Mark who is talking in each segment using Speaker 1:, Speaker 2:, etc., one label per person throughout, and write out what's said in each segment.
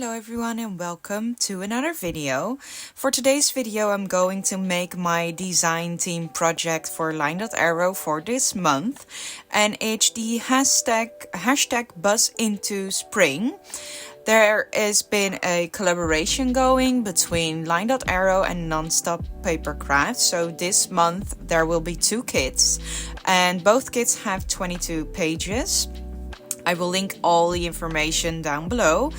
Speaker 1: Hello everyone and welcome to another video. For today's video I'm going to make my design team project for LineDotArrow for this month, and it's the hashtag Buzz into Spring. There has been a collaboration going between LineDotArrow and Nonstop Papercrafts. So this month there will be 2 kits and both kits have 22 pages. I will link all the information down below.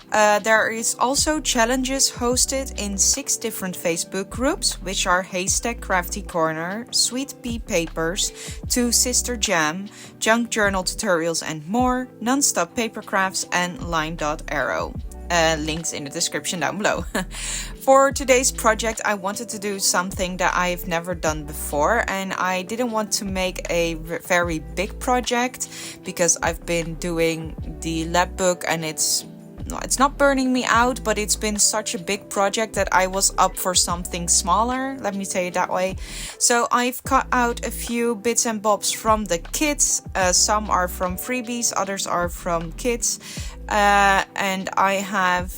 Speaker 1: There is also challenges hosted in 6 different Facebook groups, which are Haystack, Crafty Corner, Sweet Pea Papers, 2 Sister Jam, Junk Journal Tutorials and more, Nonstop Papercrafts and LineDotArrow. Links in the description down below. For today's project I wanted to do something that I've never done before, and I didn't want to make a very big project because I've been doing the lab book and it's not burning me out, but it's been such a big project that I was up for something smaller, let me say it that way. So I've cut out a few bits and bobs from the kits. Some are from freebies, others are from kits, and I have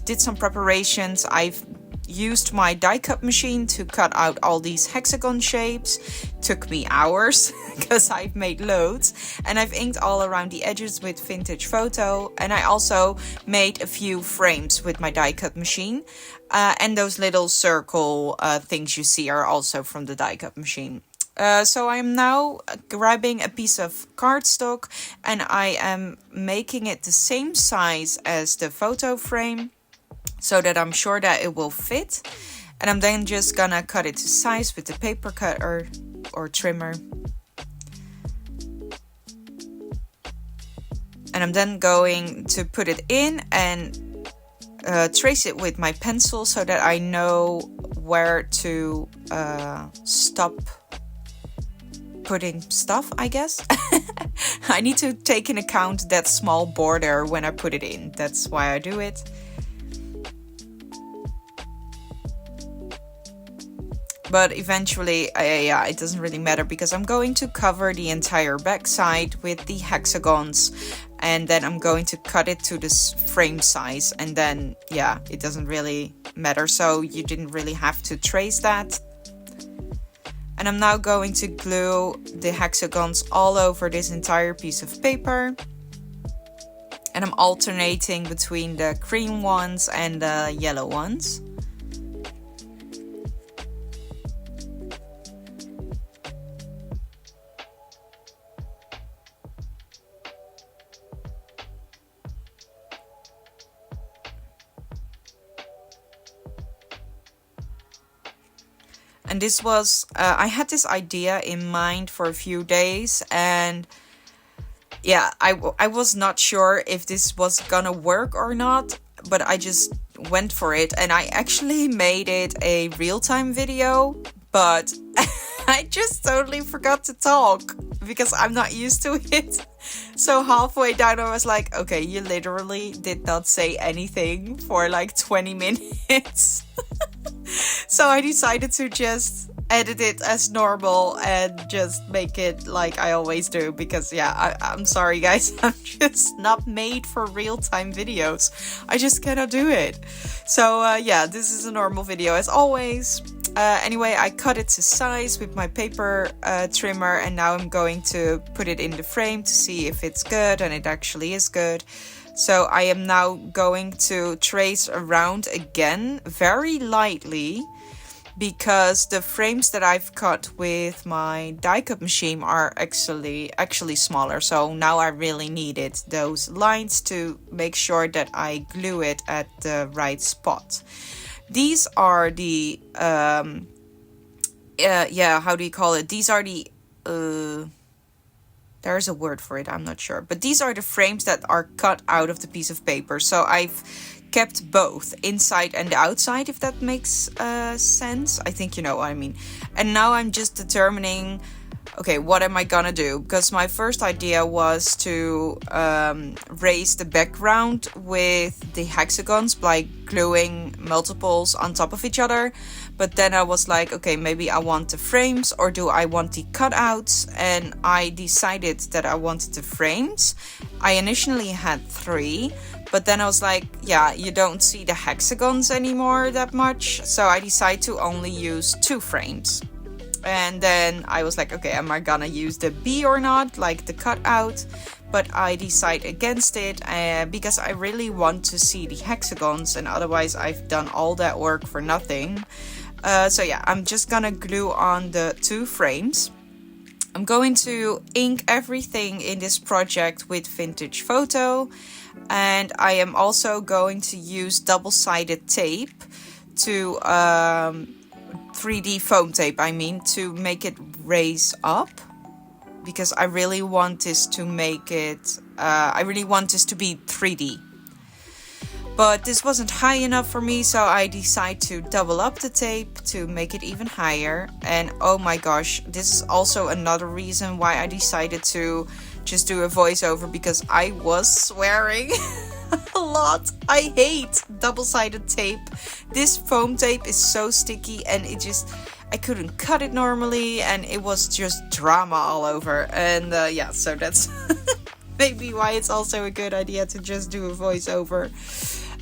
Speaker 1: did some preparations. I've used my die cut machine to cut out all these hexagon shapes. Took me hours because I've made loads, and I've inked all around the edges with vintage photo, and I also made a few frames with my die cut machine, and those little circle things you see are also from the die cut machine. So I'm now grabbing a piece of cardstock and I am making it the same size as the photo frame, so that I'm sure that it will fit. And I'm then just gonna cut it to size with the paper cutter or trimmer. And I'm then going to put it in and trace it with my pencil so that I know where to stop putting stuff, I guess. I need to take in account that small border when I put it in. That's why I do it. But eventually, yeah, it doesn't really matter because I'm going to cover the entire backside with the hexagons, and then I'm going to cut it to this frame size, and then, yeah, it doesn't really matter. So you didn't really have to trace that. And I'm now going to glue the hexagons all over this entire piece of paper. And I'm alternating between the cream ones and the yellow ones. And this was, I had this idea in mind for a few days, and yeah, I was not sure if this was gonna work or not, but I just went for it, and I actually made it a real-time video, but I just totally forgot to talk because I'm not used to it. So halfway down I was like, okay, you literally did not say anything for like 20 minutes. So I decided to just edit it as normal and just make it like I always do, because yeah, I'm sorry guys, I'm just not made for real-time videos. I just cannot do it. So yeah, this is a normal video as always. Anyway, I cut it to size with my paper trimmer, and now I'm going to put it in the frame to see if it's good, and it actually is good. So I am now going to trace around again very lightly, because the frames that I've cut with my die cut machine are actually smaller. So now I really needed those lines to make sure that I glue it at the right spot. These are the yeah, how do you call it? These are the there's a word for it, I'm not sure. But these are the frames that are cut out of the piece of paper. So I've kept both inside and the outside, if that makes sense. I think you know what I mean. And now I'm just determining, okay, what am I gonna do? Because my first idea was to raise the background with the hexagons by gluing multiples on top of each other. But then I was like, okay, maybe I want the frames or do I want the cutouts? And I decided that I wanted the frames. I initially had 3, but then I was like, yeah, you don't see the hexagons anymore that much, so I decided to only use 2 frames. And then I was like, okay, am I gonna use the B or not, like the cutout? But I decide against it because I really want to see the hexagons, and otherwise I've done all that work for nothing. So yeah, I'm just gonna glue on the 2 frames. I'm going to ink everything in this project with vintage photo, and I am also going to use double-sided tape to 3D foam tape, I mean, to make it raise up, because I really want this to make it, I really want this to be 3D. But this wasn't high enough for me, so I decided to double up the tape to make it even higher. And oh my gosh, this is also another reason why I decided to just do a voiceover, because I was swearing a lot. I hate double-sided tape. This foam tape is so sticky, and I couldn't cut it normally, and it was just drama all over. And yeah, so that's maybe why it's also a good idea to just do a voiceover.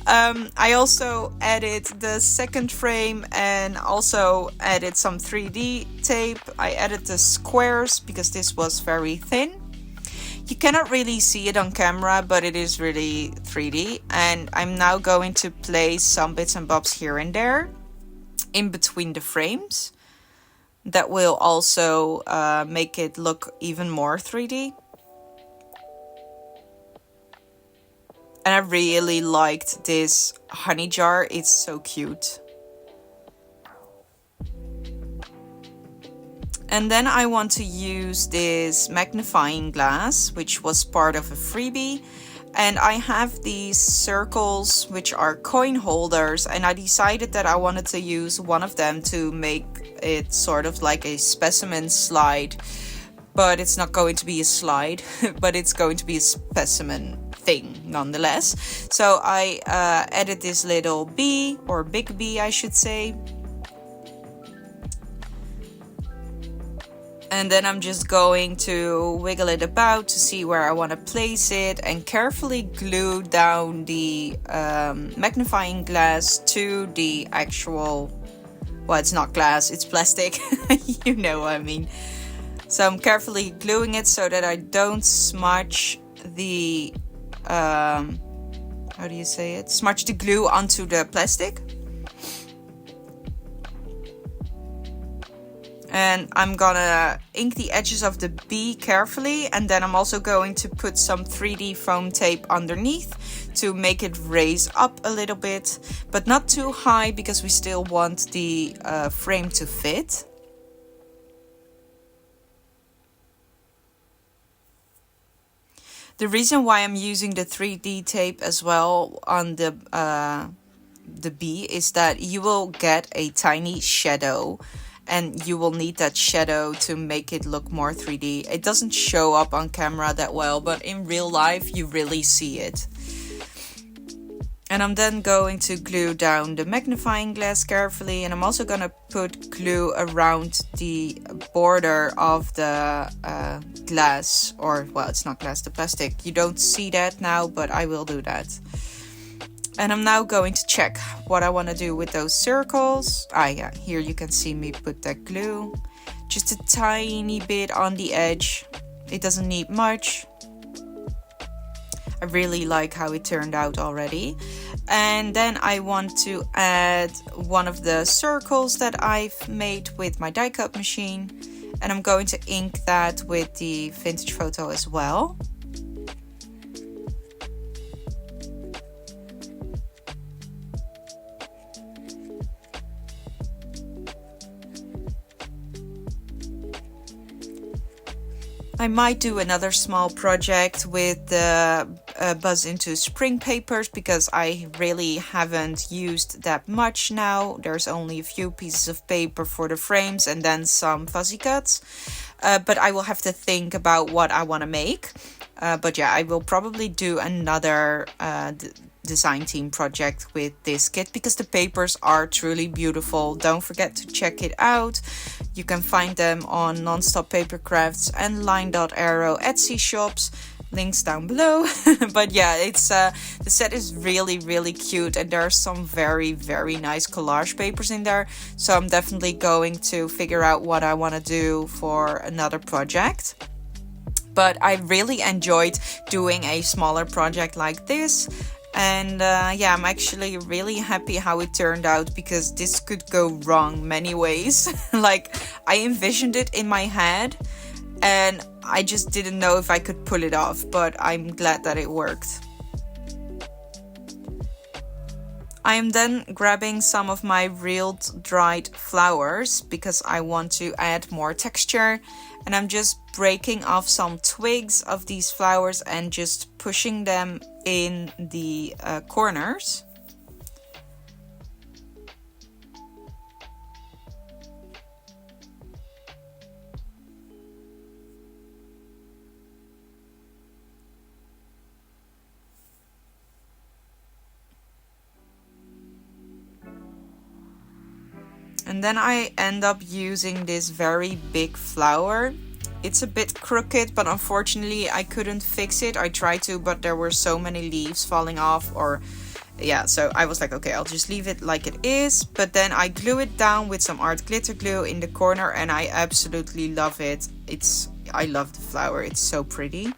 Speaker 1: I also added the second frame and also added some 3D tape. I added the squares because this was very thin. You cannot really see it on camera, but it is really 3D. And I'm now going to place some bits and bobs here and there in between the frames. That will also make it look even more 3D. And I really liked this honey jar. It's so cute. And then I want to use this magnifying glass, which was part of a freebie. And I have these circles, which are coin holders. And I decided that I wanted to use one of them to make it sort of like a specimen slide. But it's not going to be a slide, but it's going to be a specimen thing nonetheless. So I added this little bee, or big bee I should say. And then I'm just going to wiggle it about to see where I want to place it, and carefully glue down the magnifying glass to the actual, well, it's not glass, it's plastic. You know what I mean. So I'm carefully gluing it so that I don't smudge the, how do you say it? Smudge the glue onto the plastic. And I'm gonna ink the edges of the bee carefully, and then I'm also going to put some 3D foam tape underneath to make it raise up a little bit, but not too high because we still want the frame to fit. The reason why I'm using the 3D tape as well on the bee is that you will get a tiny shadow, and you will need that shadow to make it look more 3D. It doesn't show up on camera that well, but in real life you really see it. And I'm then going to glue down the magnifying glass carefully, and I'm also gonna put glue around the border of the glass, or well, it's not glass, the plastic. You don't see that now, but I will do that. And I'm now going to check what I want to do with those circles. Yeah, here you can see me put that glue. Just a tiny bit on the edge. It doesn't need much. I really like how it turned out already. And then I want to add one of the circles that I've made with my die cut machine. And I'm going to ink that with the vintage photo as well. I might do another small project with the Buzz into Spring papers, because I really haven't used that much now. There's only a few pieces of paper for the frames and then some fuzzy cuts. But I will have to think about what I want to make. But yeah, I will probably do another design team project with this kit, because the papers are truly beautiful. Don't forget to check it out. You can find them on Nonstop Papercrafts and LineDotArrow Etsy shops. links down below. But yeah, it's the set is really cute, and there are some very nice collage papers in there, so I'm definitely going to figure out what I want to do for another project. But I really enjoyed doing a smaller project like this. And yeah, I'm actually really happy how it turned out, because this could go wrong many ways. Like, I envisioned it in my head and I just didn't know if I could pull it off, but I'm glad that it worked. I am then grabbing some of my reeled dried flowers because I want to add more texture, and I'm just breaking off some twigs of these flowers and just pushing them in the corners. And then I end up using this very big flower. It's a bit crooked, but unfortunately I couldn't fix it. I tried to, but there were so many leaves falling off, or yeah, so I was like, okay, I'll just leave it like it is. But then I glue it down with some art glitter glue in the corner, and I absolutely love it. I love the flower, it's so pretty.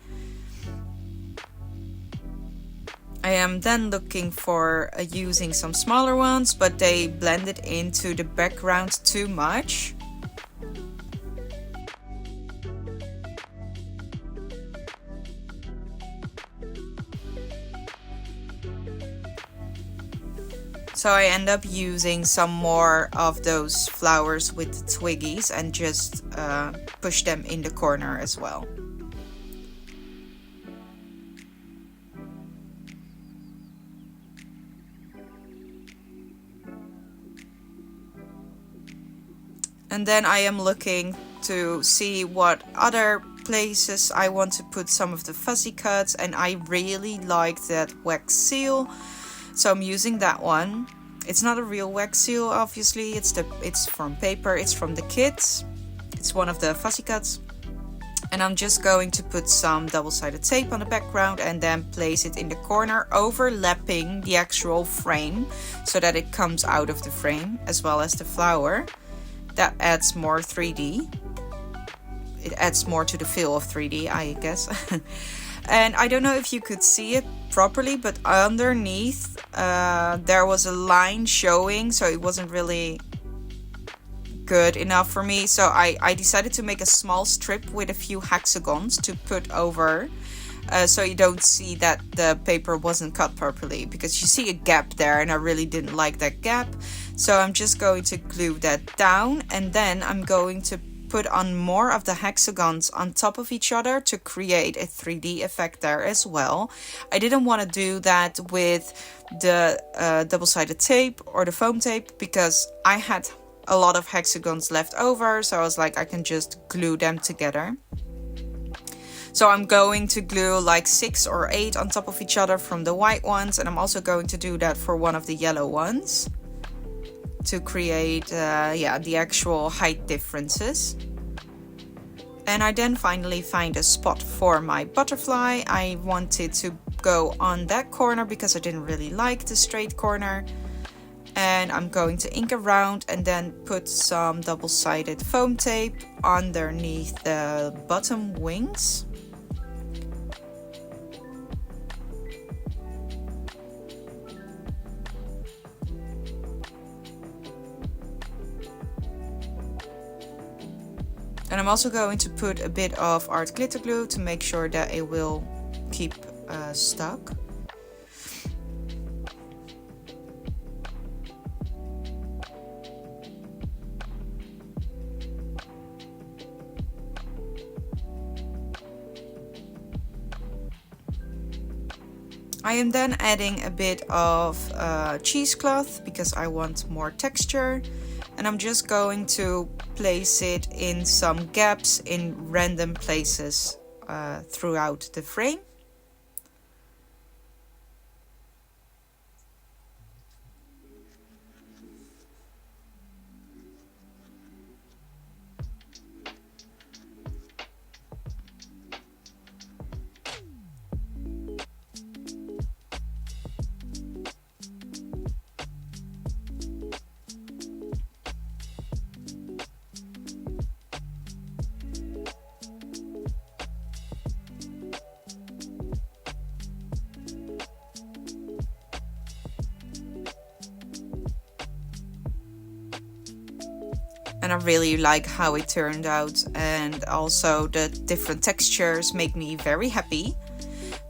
Speaker 1: I am then looking for using some smaller ones, but they blended into the background too much. So I end up using some more of those flowers with the twiggies and just push them in the corner as well. And then I am looking to see what other places I want to put some of the fuzzy cuts, and I really like that wax seal, so I'm using that one. It's not a real wax seal, obviously. It's from paper. It's from the kit. It's one of the fuzzy cuts, and I'm just going to put some double-sided tape on the background and then place it in the corner, overlapping the actual frame so that it comes out of the frame, as well as the flower. That adds more 3D. It adds more to the feel of 3D, I guess. And I don't know if you could see it properly, but underneath there was a line showing, so it wasn't really good enough for me. So I decided to make a small strip with a few hexagons to put over, so you don't see that the paper wasn't cut properly, because you see a gap there and I really didn't like that gap. So I'm just going to glue that down, and then I'm going to put on more of the hexagons on top of each other to create a 3D effect there as well. I didn't want to do that with the double-sided tape or the foam tape, because I had a lot of hexagons left over, so I was like, I can just glue them together. So I'm going to glue like 6 or 8 on top of each other from the white ones, and I'm also going to do that for one of the yellow ones to create yeah, the actual height differences. And I then finally find a spot for my butterfly. I wanted to go on that corner because I didn't really like the straight corner. And I'm going to ink around and then put some double-sided foam tape underneath the bottom wings. And I'm also going to put a bit of art glitter glue to make sure that it will keep stuck. I am then adding a bit of cheesecloth because I want more texture. And I'm just going to place it in some gaps in random places throughout the frame. and I really like how it turned out, and also the different textures make me very happy.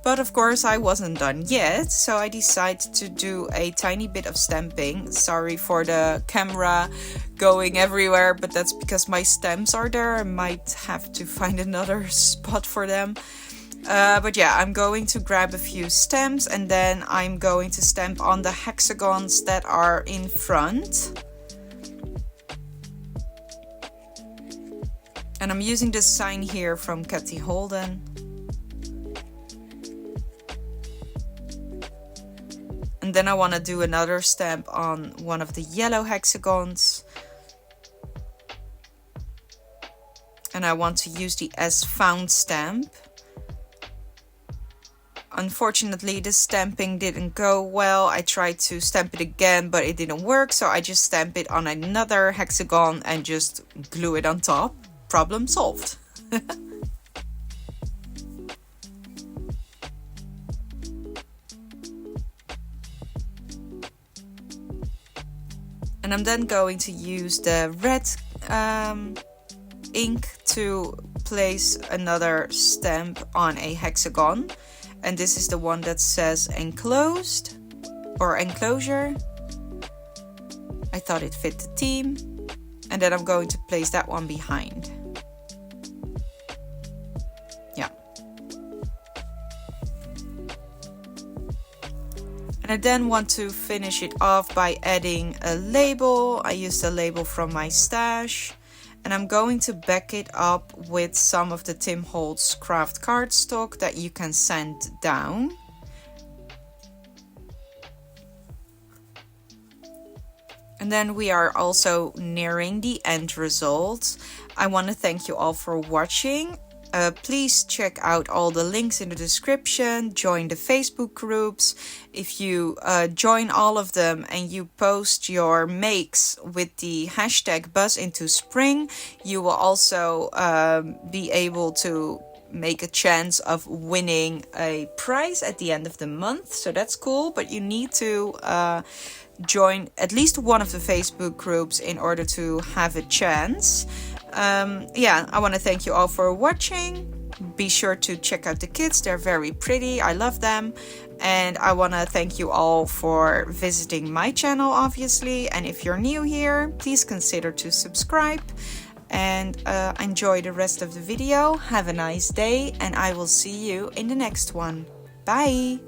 Speaker 1: But of course I wasn't done yet, so I decided to do a tiny bit of stamping. Sorry for the camera going everywhere, but that's because my stamps are there. I might have to find another spot for them. But yeah, I'm going to grab a few stamps, and then I'm going to stamp on the hexagons that are in front. And I'm using this sign here from Cathy Holden. And then I want to do another stamp on one of the yellow hexagons. And I want to use the as found stamp. Unfortunately, the stamping didn't go well. I tried to stamp it again, but it didn't work. So I just stamp it on another hexagon and just glue it on top. Problem solved. And I'm then going to use the red ink to place another stamp on a hexagon. And this is the one that says enclosed or enclosure. I thought it fit the theme. And then I'm going to place that one behind. Yeah. And I then want to finish it off by adding a label. I used a label from my stash. And I'm going to back it up with some of the Tim Holtz craft cardstock that you can sand down. And then we are also nearing the end result. I want to thank you all for watching. Please check out all the links in the description, join the Facebook groups. If you join all of them and you post your makes with the hashtag #BuzzIntoSpring, you will also be able to make a chance of winning a prize at the end of the month. So that's cool, but you need to join at least one of the Facebook groups in order to have a chance. Yeah, I want to thank you all for watching. Be sure to check out the kits. They're very pretty. I love them. And I want to thank you all for visiting my channel, obviously. And if you're new here, please consider to subscribe. And enjoy the rest of the video. Have a nice day, and I will see you in the next one. Bye!